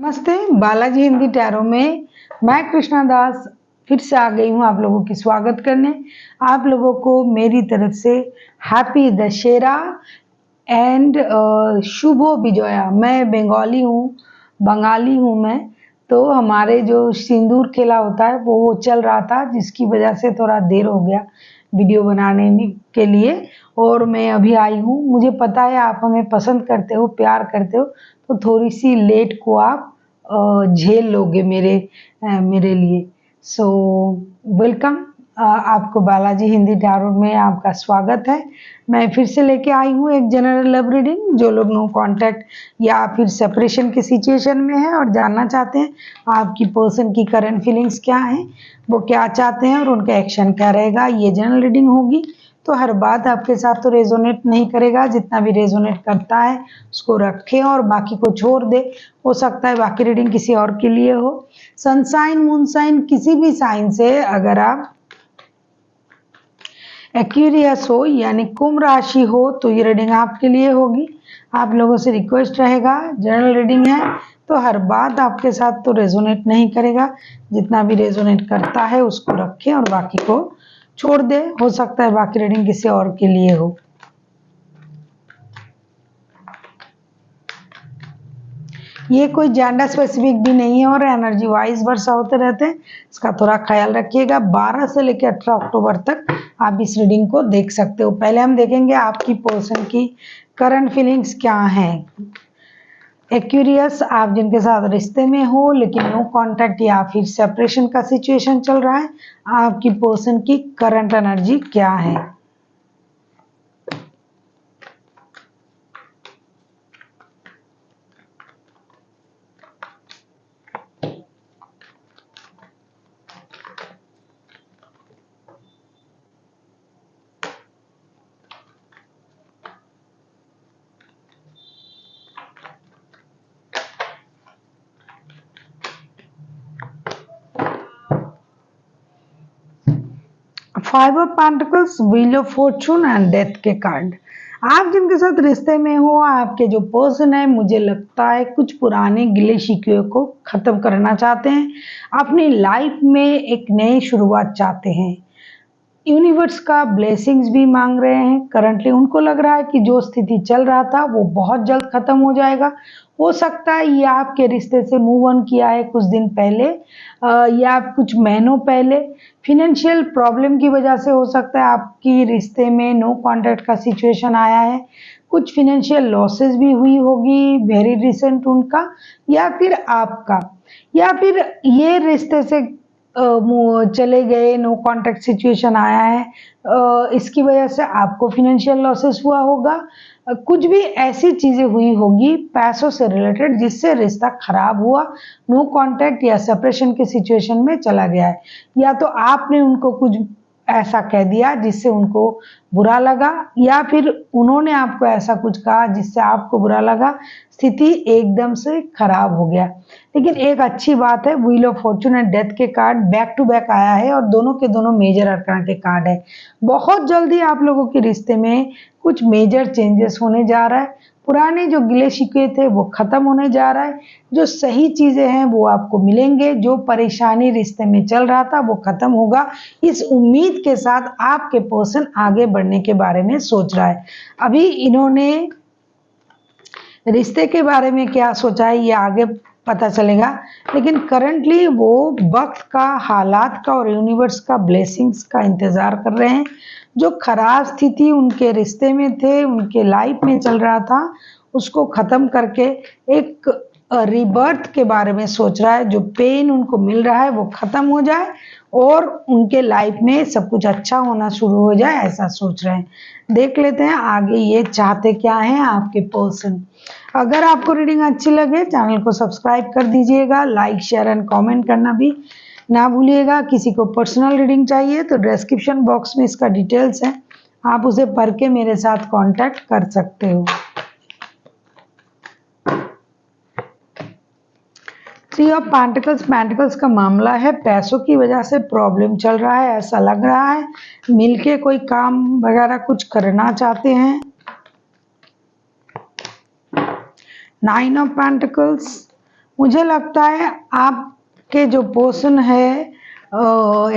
नमस्ते, बालाजी हिंदी टैरो में मैं कृष्णा दास फिर से आ गई हूँ आप लोगों की स्वागत करने। आप लोगों को मेरी तरफ से हैप्पी दशहरा एंड शुभो विजया। मैं बंगाली हूँ मैं। तो हमारे जो सिंदूर खेला होता है वो चल रहा था, जिसकी वजह से थोड़ा देर हो गया वीडियो बनाने के लिए। और मैं अभी आई हूँ। मुझे पता है आप हमें पसंद करते हो, प्यार करते हो, तो थोड़ी सी लेट को आप झेल लोगे मेरे लिए। सो वेलकम, आपको बालाजी हिंदी टैरो में आपका स्वागत है। मैं फिर से लेके आई हूँ एक जनरल लव रीडिंग। जो लोग नो कांटेक्ट या फिर सेपरेशन की सिचुएशन में है और जानना चाहते हैं आपकी पर्सन की करंट फीलिंग्स क्या है, वो क्या चाहते हैं और उनका एक्शन क्या रहेगा, ये जनरल रीडिंग होगी। तो हर बात आपके साथ तो रेजोनेट नहीं करेगा, जितना भी रेजोनेट करता है उसको रखें और बाकी को छोड़ दे। हो सकता है बाकी रीडिंग किसी और के लिए हो। सनसाइन, मूनसाइन, किसी भी साइन से अगर आप एक्वेरियस हो यानी कुंभ राशि हो तो ये रीडिंग आपके लिए होगी। आप लोगों से रिक्वेस्ट रहेगा, जनरल रीडिंग है तो हर बात आपके साथ तो रेजोनेट नहीं करेगा, जितना भी रेजोनेट करता है उसको रखें और बाकी को छोड़ दे। हो सकता है बाकी रीडिंग किसी और के लिए हो। ये कोई जेंडर स्पेसिफिक भी नहीं है और एनर्जी वाइज वर्षा होते रहते हैं, इसका थोड़ा ख्याल रखिएगा। 12 से लेकर 18 अक्टूबर तक आप इस रीडिंग को देख सकते हो। पहले हम देखेंगे आपकी पर्सन की करंट फीलिंग्स क्या हैं। एक्वेरियस, आप जिनके साथ रिश्ते में हो लेकिन नो कांटेक्ट या फिर सेपरेशन का सिचुएशन चल रहा है, आपकी पर्सन की करंट एनर्जी क्या है। Five of pentacles, wheel of Fortune and death के कार्ड। आप जिनके साथ रिश्ते में हो, आपके जो पर्सन है, मुझे लगता है कुछ पुराने गिले शिकवे को खत्म करना चाहते हैं। अपनी लाइफ में एक नई शुरुआत चाहते हैं। यूनिवर्स का ब्लेसिंग्स भी मांग रहे हैं। करंटली उनको लग रहा है कि जो स्थिति चल रहा था वो बहुत जल्द खत्म हो जाएगा। हो सकता है ये आपके रिश्ते से मूव ऑन किया है कुछ दिन पहले या कुछ महीनों पहले। फिनेंशियल प्रॉब्लम की वजह से हो सकता है आपकी रिश्ते में नो कॉन्टैक्ट का सिचुएशन आया है। कुछ फिनेंशियल लॉसेस भी हुई होगी वेरी रिसेंट उनका या फिर आपका, या फिर ये रिश्ते से चले गए, नो कॉन्टैक्ट सिचुएशन आया है। इसकी वजह से आपको फिनेंशियल लॉसेस हुआ होगा। कुछ भी ऐसी चीजें हुई होगी पैसों से रिलेटेड जिससे रिश्ता खराब हुआ, नो कॉन्टैक्ट या सेपरेशन के सिचुएशन में चला गया है। या तो आपने उनको कुछ ऐसा कह दिया जिससे उनको बुरा लगा, या फिर उन्होंने आपको ऐसा कुछ कहा जिससे आपको बुरा लगा। स्थिति एकदम से खराब हो गया। लेकिन एक अच्छी बात है, wheel of Fortune and death के कार्ड बैक टू बैक आया है और दोनों के दोनों मेजर अरकान के कार्ड है। बहुत जल्दी आप लोगों के रिश्ते में कुछ मेजर चेंजेस होने जा रहा है। पुराने जो गिले शिकवे थे वो खत्म होने जा रहा है। जो सही चीजें हैं वो आपको मिलेंगे। जो परेशानी रिश्ते में चल रहा था वो खत्म होगा। इस उम्मीद के साथ आपके पर्सन आगे बढ़ने के बारे में सोच रहा है। अभी इन्होंने रिश्ते के बारे में क्या सोचा है ये आगे पता चलेगा, लेकिन करंटली वो वक्त का, हालात का और यूनिवर्स का ब्लेसिंग्स का इंतजार कर रहे हैं। जो खराब स्थिति उनके रिश्ते में थे, उनके लाइफ में चल रहा था, उसको खत्म करके एक रीबर्थ के बारे में सोच रहा है। जो पेन उनको मिल रहा है वो खत्म हो जाए और उनके लाइफ में सब कुछ अच्छा होना शुरू हो जाए, ऐसा सोच रहे हैं। देख लेते हैं आगे ये चाहते क्या हैं आपके पर्सन। अगर आपको रीडिंग अच्छी लगे चैनल को सब्सक्राइब कर दीजिएगा, लाइक शेयर एंड कमेंट करना भी ना भूलिएगा। किसी को पर्सनल रीडिंग चाहिए तो डिस्क्रिप्शन बॉक्स में इसका डिटेल्स है, आप उसे पढ़ के मेरे साथ कांटेक्ट कर सकते हो। थ्री ऑफ पेंटिकल्स का मामला है। पैसों की वजह से प्रॉब्लम चल रहा है, ऐसा लग रहा है। मिलके कोई काम वगैरह कुछ करना चाहते हैं। नाइन ऑफ पेंटिकल्स, मुझे लगता है आपके जो पर्सन है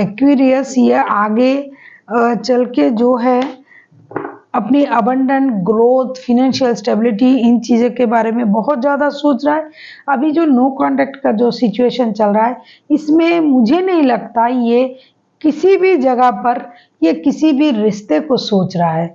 एक्वेरियस, ये आगे चल के जो है अपनी अबंडेंट ग्रोथ, फाइनेंशियल स्टेबिलिटी, इन चीज़ों के बारे में बहुत ज़्यादा सोच रहा है। अभी जो नो कॉन्टैक्ट का जो सिचुएशन चल रहा है, इसमें मुझे नहीं लगता ये किसी भी जगह पर ये किसी भी रिश्ते को सोच रहा है।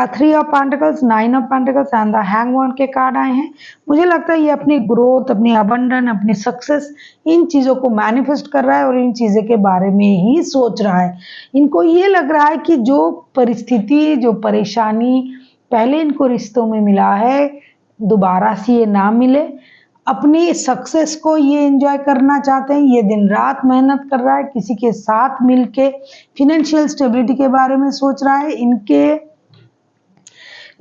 3 of pentacles, 9 of pentacles and the hangman के कार्ड आए हैं। मुझे लगता है ये अपनी ग्रोथ, अपनी अबंडन, अपनी सक्सेस, इन चीज़ों को मैनिफेस्ट कर रहा है और इन चीज़ों के बारे में ही सोच रहा है। इनको ये लग रहा है कि जो परिस्थिति, जो परेशानी पहले इनको रिश्तों में मिला है, दोबारा से ये ना मिले। अपनी सक्सेस को ये एंजॉय करना चाहते हैं। ये दिन रात मेहनत कर रहा है, किसी के साथ मिलके फाइनेंशियल स्टेबिलिटी के बारे में सोच रहा है। इनके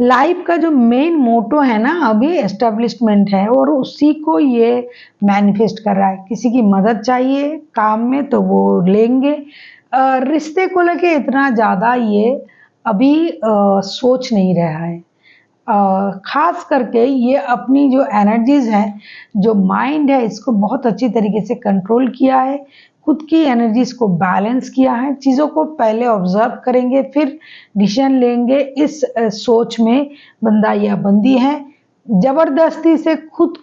लाइफ का जो मेन मोटो है ना, अभी एस्टेब्लिशमेंट है और उसी को ये मैनिफेस्ट कर रहा है। किसी की मदद चाहिए काम में तो वो लेंगे। रिश्ते को लेके इतना ज़्यादा ये अभी सोच नहीं रहा है। खास करके ये अपनी जो एनर्जीज है, जो माइंड है, इसको बहुत अच्छी तरीके से कंट्रोल किया है। खुद की एनर्जीज को बैलेंस किया है। चीज़ों को पहले ऑब्जर्व करेंगे फिर डिसीजन लेंगे, इस सोच में बंदा या बंदी है। जबरदस्ती से खुद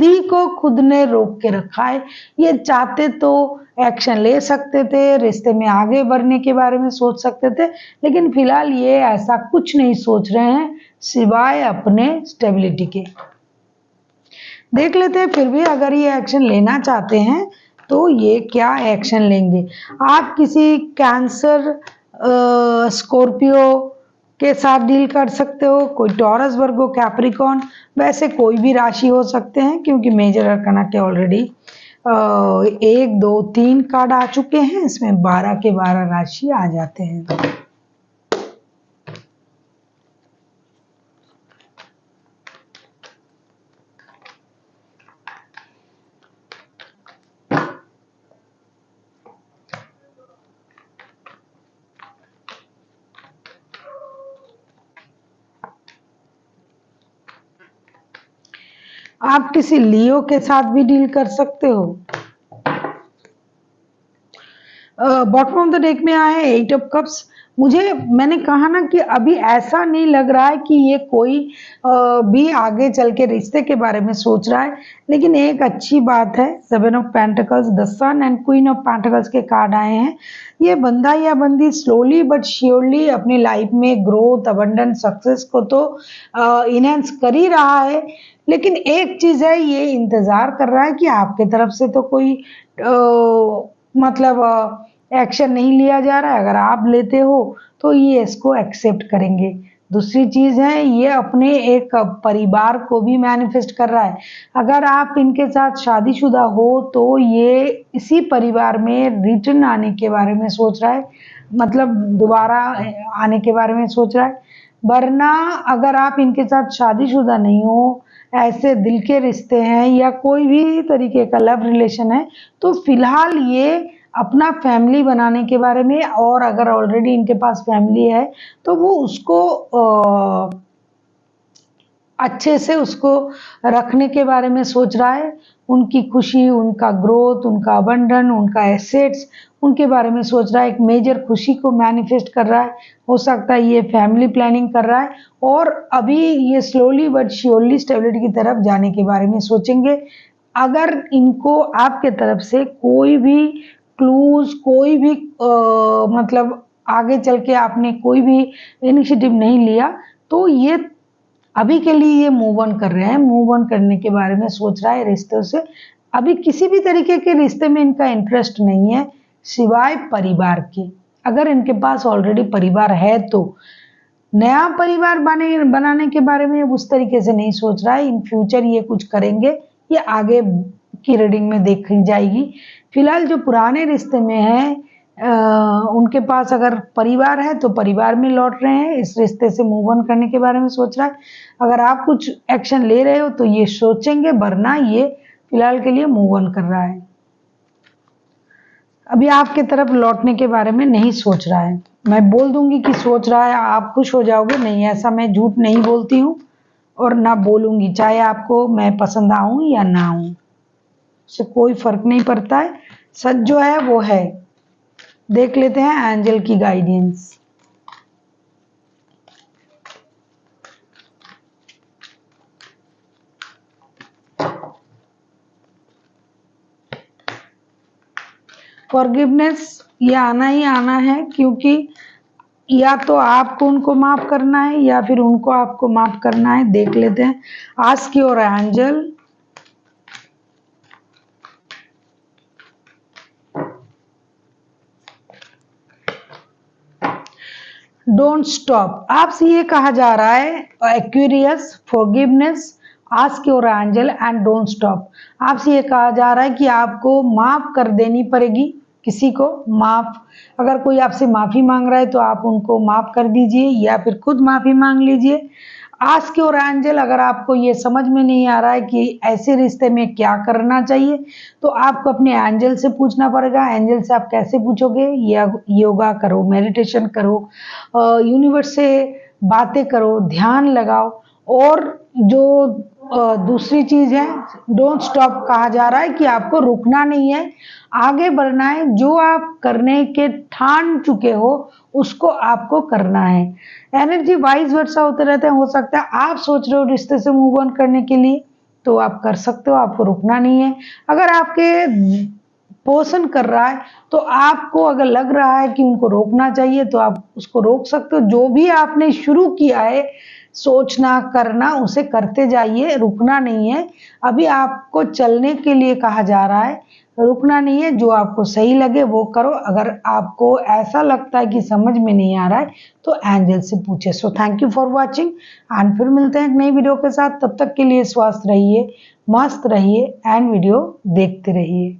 ही को खुद ने रोक के रखा है। ये चाहते तो एक्शन ले सकते थे, रिश्ते में आगे बढ़ने के बारे में सोच सकते थे, लेकिन फिलहाल ये ऐसा कुछ नहीं सोच रहे हैं सिवाय अपने स्टेबिलिटी के। देख लेते हैं फिर भी अगर ये एक्शन लेना चाहते हैं तो ये क्या एक्शन लेंगे। आप किसी कैंसर, स्कॉर्पियो के साथ डील कर सकते हो, कोई टॉरस, वर्गो, कैप्रिकॉन, वैसे कोई भी राशि हो सकते हैं क्योंकि मेजर अरकाना के ऑलरेडी 1, 2, 3 कार्ड आ चुके हैं। इसमें 12 के 12 राशि आ जाते हैं। आप किसी लियो के साथ भी डील कर सकते हो। बॉटम ऑफ द डेक में आया है 8 ऑफ कप्स। मैंने कहा ना कि अभी ऐसा नहीं लग रहा है कि ये कोई भी आगे चल के रिश्ते के बारे में सोच रहा है, लेकिन एक अच्छी बात है 7 of pentacles, the sun and queen of pentacles के कार्ड आए हैं। ये बंदा या बंदी स्लोली बट श्योरली अपनी लाइफ में ग्रोथ, अबंडेंस, सक्सेस को तो इनहेंस कर ही रहा है, लेकिन एक चीज है, ये इंतजार कर रहा है कि आपके तरफ से तो कोई मतलब एक्शन नहीं लिया जा रहा है। अगर आप लेते हो तो ये इसको एक्सेप्ट करेंगे। दूसरी चीज है, ये अपने एक परिवार को भी मैनिफेस्ट कर रहा है। अगर आप इनके साथ शादीशुदा हो तो ये इसी परिवार में रिटर्न आने के बारे में सोच रहा है, मतलब दोबारा आने के बारे में सोच रहा है। वरना अगर आप इनके साथ शादीशुदा नहीं हो, ऐसे दिल के रिश्ते हैं या कोई भी तरीके का लव रिलेशन है, तो फिलहाल ये अपना फैमिली बनाने के बारे में, और अगर ऑलरेडी इनके पास फैमिली है तो वो उसको अच्छे से उसको रखने के बारे में सोच रहा है। उनकी खुशी, उनका ग्रोथ, उनका अबंडन, उनका एसेट्स, उनके बारे में सोच रहा है। एक मेजर खुशी को मैनिफेस्ट कर रहा है। हो सकता है ये फैमिली प्लानिंग कर रहा है और अभी ये स्लोली बट श्योरली स्टेबिलिटी की तरफ जाने के बारे में सोचेंगे। अगर इनको आपके तरफ से कोई भी क्लूज, कोई भी मतलब आगे चल के आपने कोई भी इनिशिएटिव नहीं लिया, तो ये अभी के लिए ये मूव ऑन कर रहे हैं। मूव ऑन करने के बारे में सोच रहा है रिश्तों से। अभी किसी भी तरीके के रिश्ते में इनका इंटरेस्ट नहीं है सिवाय परिवार के। अगर इनके पास ऑलरेडी परिवार है तो नया परिवार बनाने के बारे में उस तरीके से नहीं सोच रहा है। इन फ्यूचर ये कुछ करेंगे, ये आगे की रीडिंग में देखी जाएगी। फिलहाल जो पुराने रिश्ते में है, उनके पास अगर परिवार है तो परिवार में लौट रहे हैं, इस रिश्ते से मूव ऑन करने के बारे में सोच रहा है। अगर आप कुछ एक्शन ले रहे हो तो ये सोचेंगे, वरना ये फिलहाल के लिए मूव ऑन कर रहा है। अभी आपके तरफ लौटने के बारे में नहीं सोच रहा है। मैं बोल दूंगी कि सोच रहा है, आप खुश हो जाओगे, नहीं, ऐसा मैं झूठ नहीं बोलती हूँ। और ना बोलूंगी, चाहे आपको मैं पसंद आऊं या ना आऊं, उससे कोई फर्क नहीं पड़ता है। सच जो है वो है। देख लेते हैं एंजल की गाइडेंस। फॉरगिवनेस ये आना ही आना है, क्योंकि या तो आपको उनको माफ करना है या फिर उनको आपको माफ करना है। देख लेते हैं। Ask your angel, don't stop. आपसे ये कहा जा रहा है Aquarius, forgiveness, ask your angel and don't stop. आपसे ये कहा जा रहा है कि आपको माफ कर देनी पड़ेगी किसी को। माफ, अगर कोई आपसे माफी मांग रहा है तो आप उनको माफ कर दीजिए या फिर खुद माफी मांग लीजिए। आस्क योर एंजल, अगर आपको ये समझ में नहीं आ रहा है कि ऐसे रिश्ते में क्या करना चाहिए, तो आपको अपने एंजल से पूछना पड़ेगा। एंजल से आप कैसे पूछोगे? योगा करो, मेडिटेशन करो, यूनिवर्स से बातें करो, ध्यान लगाओ। और जो दूसरी चीज है, डोंट स्टॉप कहा जा रहा है कि आपको रुकना नहीं है, आगे बढ़ना है। जो आप करने के ठान चुके हो उसको आपको करना है। एनर्जी वाइज वर्षा होते रहते हैं। हो सकता है आप सोच रहे हो रिश्ते से मूव ऑन करने के लिए, तो आप कर सकते हो, आपको रुकना नहीं है। अगर आपके पोषण कर रहा है तो आपको अगर लग रहा है कि उनको रोकना चाहिए तो आप उसको रोक सकते हो। जो भी आपने शुरू किया है सोचना करना, उसे करते जाइए, रुकना नहीं है। अभी आपको चलने के लिए कहा जा रहा है, रुकना नहीं है। जो आपको सही लगे वो करो। अगर आपको ऐसा लगता है कि समझ में नहीं आ रहा है तो एंजल से पूछे। So thank you for watching and फिर मिलते हैं एक नई वीडियो के साथ। तब तक के लिए स्वस्थ रहिए, मस्त रहिए एंड वीडियो देखते रहिए।